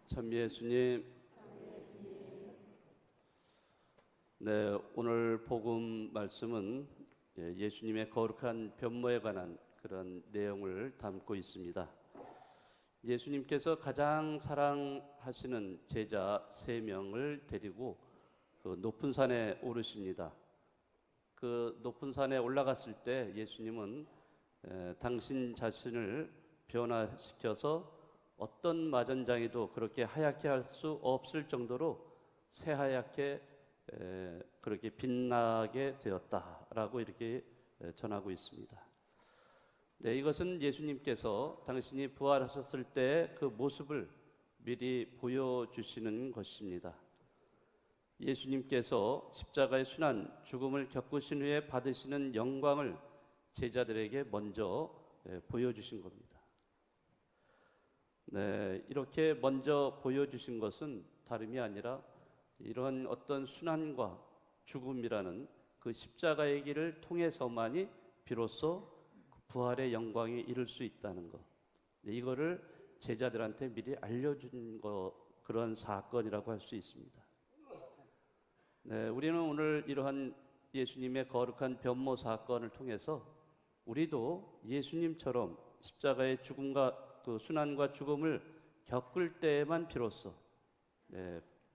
참 예수님, 네, 오늘 복음 말씀은 예수님의 거룩한 변모에 관한 그런 내용을 담고 있습니다. 예수님께서 가장 사랑하시는 제자 3명을 데리고 그 높은 산에 오르십니다. 그 높은 산에 올라갔을 때 예수님은 당신 자신을 변화시켜서 어떤 마전장이도 그렇게 하얗게 할 수 없을 정도로 새하얗게 그렇게 빛나게 되었다라고 이렇게 전하고 있습니다. 네, 이것은 예수님께서 당신이 부활하셨을 때 그 모습을 미리 보여주시는 것입니다. 예수님께서 십자가의 순환, 죽음을 겪으신 후에 받으시는 영광을 제자들에게 먼저 보여주신 겁니다. 네, 이렇게 먼저 보여주신 것은 다름이 아니라 이런 어떤 순환과 죽음이라는 그 십자가의 길을 통해서만이 비로소 부활의 영광에 이를 수 있다는 것, 이거를 제자들한테 미리 알려준 그런 사건이라고 할 수 있습니다. 네, 우리는 오늘 이러한 예수님의 거룩한 변모 사건을 통해서 우리도 예수님처럼 십자가의 죽음과 그 순환과 죽음을 겪을 때에만 비로소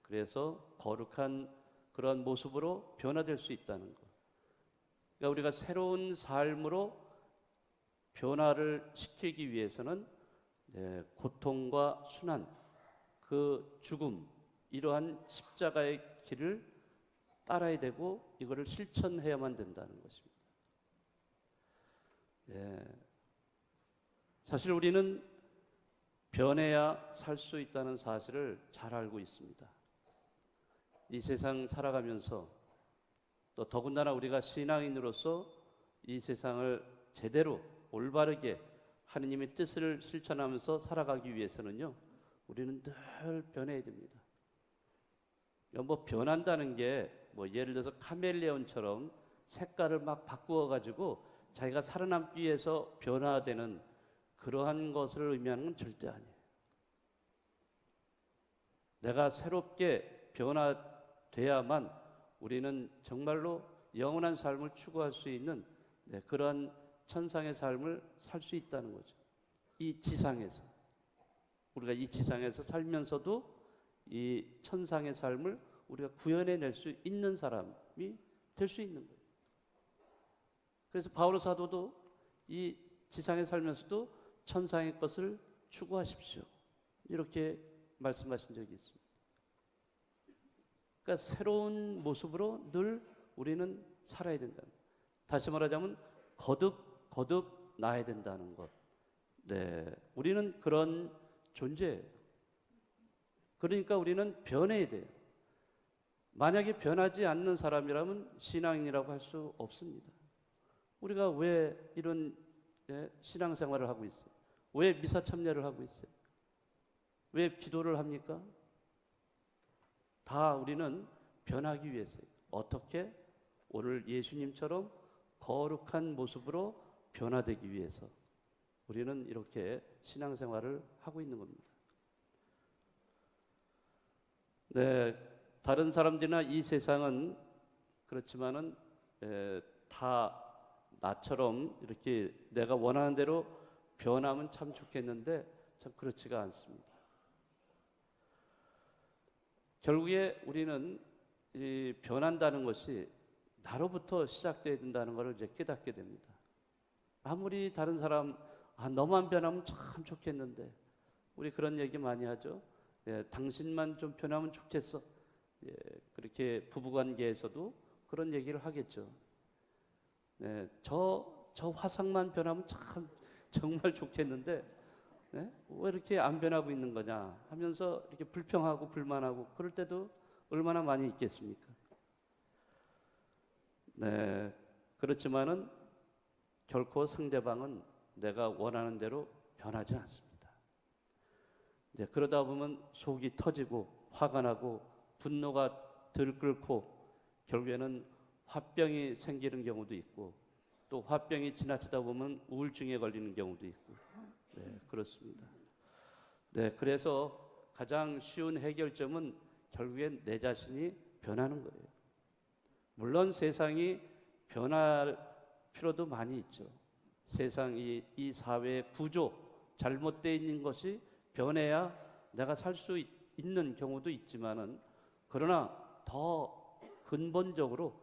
그래서 거룩한 그런 모습으로 변화될 수 있다는 것. 그러니까 우리가 새로운 삶으로 변화를 시키기 위해서는 고통과 순환, 그 죽음, 이러한 십자가의 길을 따라야 되고 이거를 실천해야만 된다는 것입니다. 사실 우리는 변해야 살 수 있다는 사실을 잘 알고 있습니다. 이 세상 살아가면서 또 더군다나 우리가 신앙인으로서 이 세상을 제대로 올바르게 하느님의 뜻을 실천하면서 살아가기 위해서는요, 우리는 늘 변해야 됩니다. 뭐 변한다는 게 뭐 예를 들어서 카멜레온처럼 색깔을 막 바꾸어 가지고 자기가 살아남기 위해서 변화되는 그러한 것을 의미하는 건 절대 아니에요. 내가 새롭게 변화돼야만 우리는 정말로 영원한 삶을 추구할 수 있는 그런 천상의 삶을 살 수 있다는 거죠. 이 지상에서 우리가 이 지상에서 살면서도 이 천상의 삶을 우리가 구현해낼 수 있는 사람이 될 수 있는 거예요. 그래서 바오로 사도도 이 지상에 살면서도 천상의 것을 추구하십시오, 이렇게 말씀하신 적이 있습니다. 그러니까 새로운 모습으로 늘 우리는 살아야 된다는 것. 다시 말하자면 거듭 나야 된다는 것. 네, 우리는 그런 존재예요. 그러니까 우리는 변해야 돼요. 만약에 변하지 않는 사람이라면 신앙인이라고 할 수 없습니다. 우리가 왜 이런 신앙생활을 하고 있어요? 왜 미사 참여를 하고 있어요? 왜 기도를 합니까? 다 우리는 변하기 위해서요. 어떻게? 오늘 예수님처럼 거룩한 모습으로 변화되기 위해서 우리는 이렇게 신앙생활을 하고 있는 겁니다. 네, 다른 사람들이나 이 세상은 그렇지만은 다 나처럼 이렇게 내가 원하는 대로 변하면 참 좋겠는데 참 그렇지가 않습니다. 결국에 우리는 이 변한다는 것이 나로부터 시작돼야 된다는 것을 이제 깨닫게 됩니다. 아무리 다른 사람 너만 변하면 참 좋겠는데, 우리 그런 얘기 많이 하죠. 당신만 좀 변하면 좋겠어. 그렇게 부부관계에서도 그런 얘기를 하겠죠. 저 화상만 변하면 참 정말 좋겠는데 왜 이렇게 안 변하고 있는 거냐 하면서 이렇게 불평하고 불만하고 그럴 때도 얼마나 많이 있겠습니까? 네, 그렇지만은 결코 상대방은 내가 원하는 대로 변하지 않습니다. 그러다 보면 속이 터지고 화가 나고 분노가 들끓고 결국에는 화병이 생기는 경우도 있고, 또 화병이 지나치다 보면 우울증에 걸리는 경우도 있고, 그렇습니다. 그래서 가장 쉬운 해결점은 결국엔 내 자신이 변하는 거예요. 물론 세상이 변할 필요도 많이 있죠. 세상이 이 사회의 구조, 잘못되어 있는 것이 변해야 내가 살 수 있는 경우도 있지만은, 그러나 더 근본적으로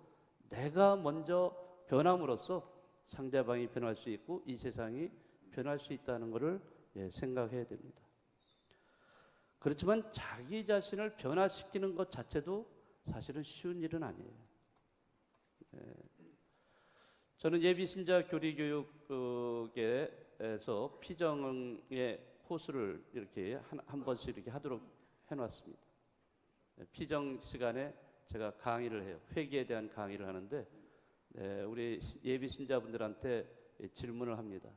내가 먼저 변함으로써 상대방이 변할 수 있고 이 세상이 변할 수 있다는 것을 생각해야 됩니다. 그렇지만 자기 자신을 변화시키는 것 자체도 사실은 쉬운 일은 아니에요. 저는 예비신자 교리교육에서 피정의 코스를 이렇게 한 번씩 이렇게 하도록 해놨습니다. 피정 시간에 제가 강의를 해요. 회개에 대한 강의를 하는데, 우리 예비신자분들한테 질문을 합니다.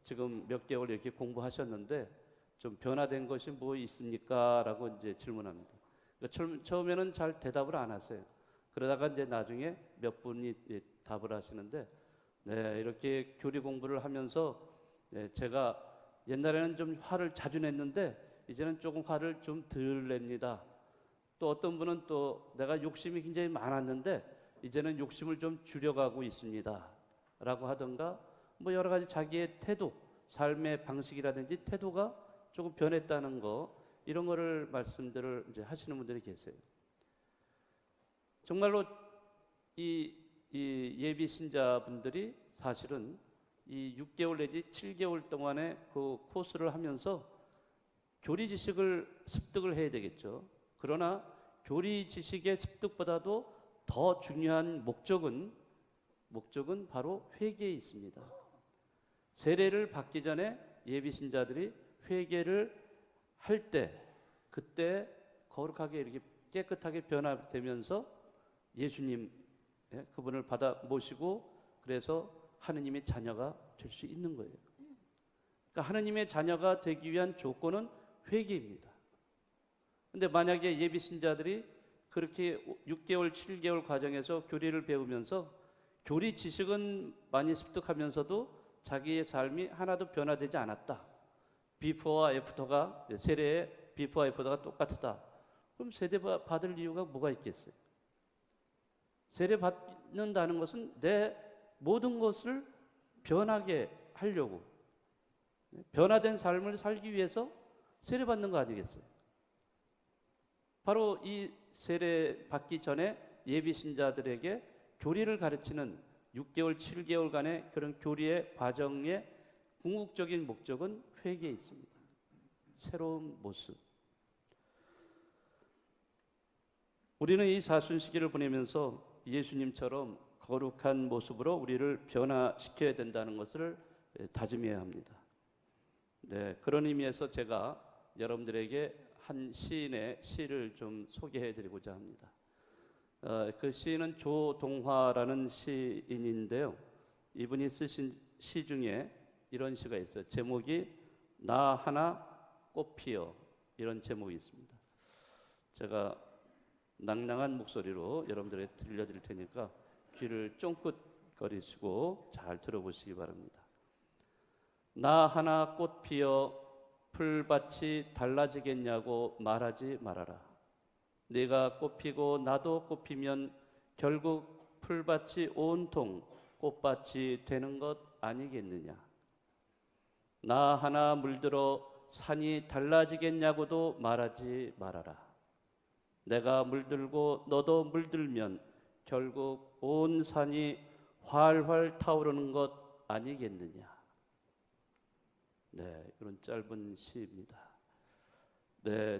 지금 몇 개월 이렇게 공부하셨는데 좀 변화된 것이 뭐 있습니까? 라고 이제 질문합니다. 그러니까 처음에는 잘 대답을 안 하세요. 그러다가 이제 나중에 몇 분이 답을 하시는데, 이렇게 교리 공부를 하면서 제가 옛날에는 좀 화를 자주 냈는데 이제는 조금 화를 좀 덜 냅니다. 또 어떤 분은 또 내가 욕심이 굉장히 많았는데 이제는 욕심을 좀 줄여가고 있습니다. 라고 하던가, 뭐 여러 가지 자기의 태도, 삶의 방식이라든지 태도가 조금 변했다는 거, 이런 거를 말씀들을 이제 하시는 분들이 계세요. 정말로 이 예비 신자분들이 사실은 이 6개월 내지 7개월 동안의 그 코스를 하면서 교리 지식을 습득을 해야 되겠죠. 그러나 교리 지식의 습득보다도 더 중요한 목적은 바로 회개에 있습니다. 세례를 받기 전에 예비 신자들이 회개를 할 때, 그때 거룩하게 이렇게 깨끗하게 변화되면서 예수님, 그분을 받아 모시고 그래서 하느님의 자녀가 될 수 있는 거예요. 그러니까 하느님의 자녀가 되기 위한 조건은 회개입니다. 근데 만약에 예비 신자들이 그렇게 6개월, 7개월 과정에서 교리를 배우면서 교리 지식은 많이 습득하면서도 자기의 삶이 하나도 변화되지 않았다. 비포와 애프터가, 세례의 비포와 애프터가 똑같다. 그럼 세례 받을 이유가 뭐가 있겠어요? 세례 받는다는 것은 내 모든 것을 변하게 하려고, 변화된 삶을 살기 위해서 세례 받는 거 아니겠어요? 바로 이 세례 받기 전에 예비 신자들에게 교리를 가르치는 6개월, 7개월간의 그런 교리의 과정의 궁극적인 목적은 회개에 있습니다. 새로운 모습. 우리는 이 사순시기를 보내면서 예수님처럼 거룩한 모습으로 우리를 변화시켜야 된다는 것을 다짐해야 합니다. 그런 의미에서 제가 여러분들에게 한 시인의 시를 좀 소개해 드리고자 합니다. 그 시인은 조동화라는 시인인데요. 이분이 쓰신 시 중에 이런 시가 있어요. 제목이 나 하나 꽃피어, 이런 제목이 있습니다. 제가 낭낭한 목소리로 여러분들에게 들려드릴 테니까 귀를 쫑긋거리시고 잘 들어보시기 바랍니다. 나 하나 꽃피어 풀밭이 달라지겠냐고 말하지 말아라. 네가 꽃피고 나도 꽃피면 결국 풀밭이 온통 꽃밭이 되는 것 아니겠느냐. 나 하나 물들어 산이 달라지겠냐고도 말하지 말아라. 내가 물들고 너도 물들면 결국 온 산이 활활 타오르는 것 아니겠느냐. 이런 짧은 시입니다.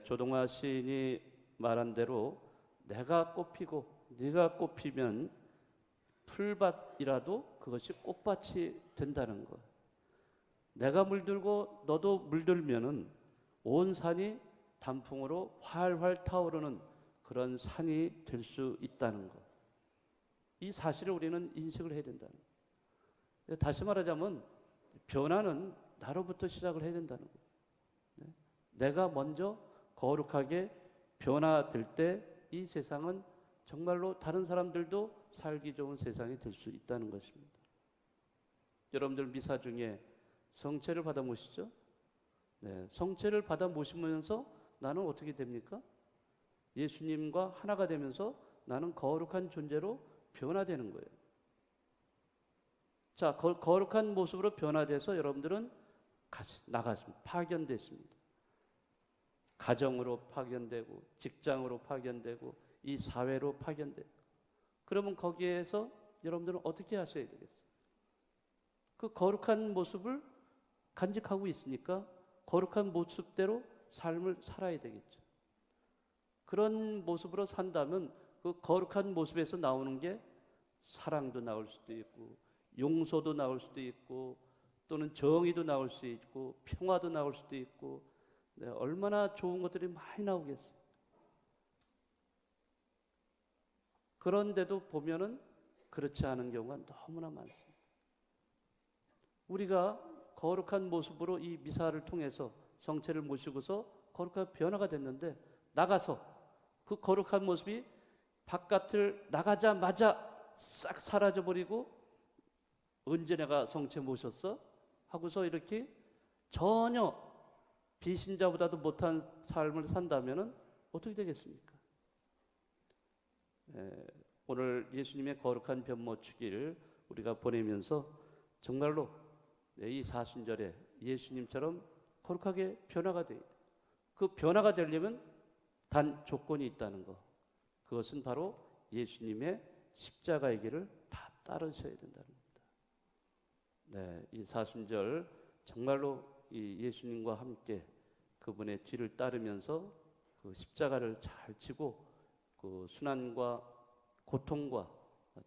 조동화 시인이 말한 대로 내가 꽃피고 네가 꽃피면 풀밭이라도 그것이 꽃밭이 된다는 것. 내가 물들고 너도 물들면은 온 산이 단풍으로 활활 타오르는 그런 산이 될 수 있다는 것. 이 사실을 우리는 인식을 해야 된다는 것. 다시 말하자면 변화는 나로부터 시작을 해야 된다는 거예요. 내가 먼저 거룩하게 변화될 때 이 세상은 정말로 다른 사람들도 살기 좋은 세상이 될 수 있다는 것입니다. 여러분들 미사 중에 성체를 받아 보시죠. 네, 성체를 받아 모시면서 나는 어떻게 됩니까? 예수님과 하나가 되면서 나는 거룩한 존재로 변화되는 거예요. 자, 거룩한 모습으로 변화돼서 여러분들은 나갔습니다. 파견됐습니다. 가정으로 파견되고, 직장으로 파견되고, 이 사회로 파견되고. 그러면 거기에서 여러분들은 어떻게 하셔야 되겠어요? 그 거룩한 모습을 간직하고 있으니까 거룩한 모습대로 삶을 살아야 되겠죠. 그런 모습으로 산다면 그 거룩한 모습에서 나오는 게 사랑도 나올 수도 있고, 용서도 나올 수도 있고, 또는 정의도 나올 수 있고, 평화도 나올 수도 있고, 네, 얼마나 좋은 것들이 많이 나오겠어요. 그런데도 보면은 그렇지 않은 경우가 너무나 많습니다. 우리가 거룩한 모습으로 이 미사를 통해서 성체를 모시고서 거룩한 변화가 됐는데 나가서 그 거룩한 모습이 바깥을 나가자마자 싹 사라져버리고 언제 내가 성체 모셨어? 하고서 이렇게 전혀 비신자보다도 못한 삶을 산다면 어떻게 되겠습니까? 오늘 예수님의 거룩한 변모축일 우리가 보내면서 정말로 이 사순절에 예수님처럼 거룩하게 변화가 돼야 돼요. 그 변화가 되려면 단 조건이 있다는 거. 그것은 바로 예수님의 십자가의 길을 다 따르셔야 된다는 겁니다. 네, 이 사순절 정말로 이 예수님과 함께 그분의 뒤를 따르면서 그 십자가를 잘 지고 그 순환과 고통과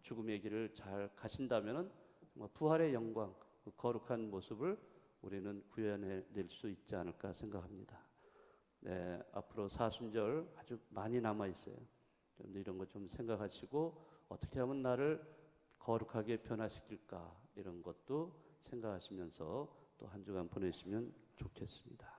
죽음의 길을 잘 가신다면은 정말 부활의 영광, 그 거룩한 모습을 우리는 구현해낼 수 있지 않을까 생각합니다. 네, 앞으로 사순절 아주 많이 남아 있어요. 이런 거 좀 생각하시고 어떻게 하면 나를 거룩하게 변화시킬까 이런 것도 생각하시면서 또 한 주간 보내시면 좋겠습니다.